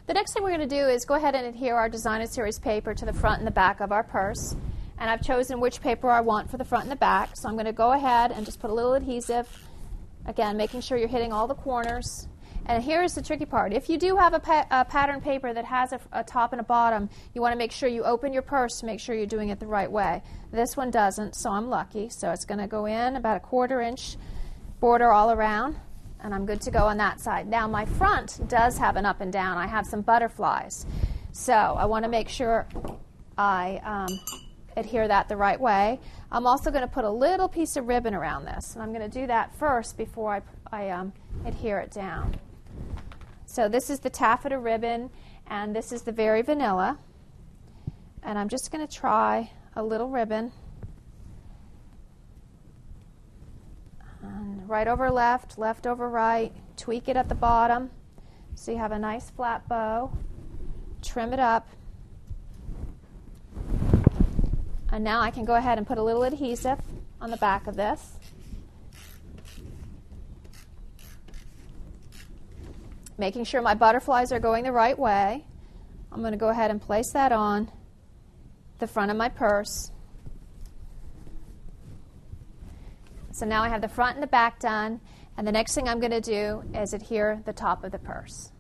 The next thing we're going to do is go ahead and adhere our Designer Series paper to the front and the back of our purse. And I've chosen which paper I want for the front and the back. So I'm going to go ahead and just put a little adhesive, again making sure you're hitting all the corners. And here's the tricky part. If you do have a pattern paper that has a top and a bottom, you want to make sure you open your purse to make sure you're doing it the right way. This one doesn't, so I'm lucky. So it's going to go in about a 1/4 inch border all around, and I'm good to go on that side. Now my front does have an up and down. I have some butterflies. So I want to make sure I adhere that the right way. I'm also going to put a little piece of ribbon around this, and I'm going to do that first before I adhere it down. So this is the taffeta ribbon, and this is the Very Vanilla. And I'm just going to try a little ribbon. And right over left, left over right. Tweak it at the bottom so you have a nice flat bow. Trim it up. And now I can go ahead and put a little adhesive on the back of this. Making sure my butterflies are going the right way. I'm going to go ahead and place that on the front of my purse. So now I have the front and the back done, and the next thing I'm going to do is adhere the top of the purse.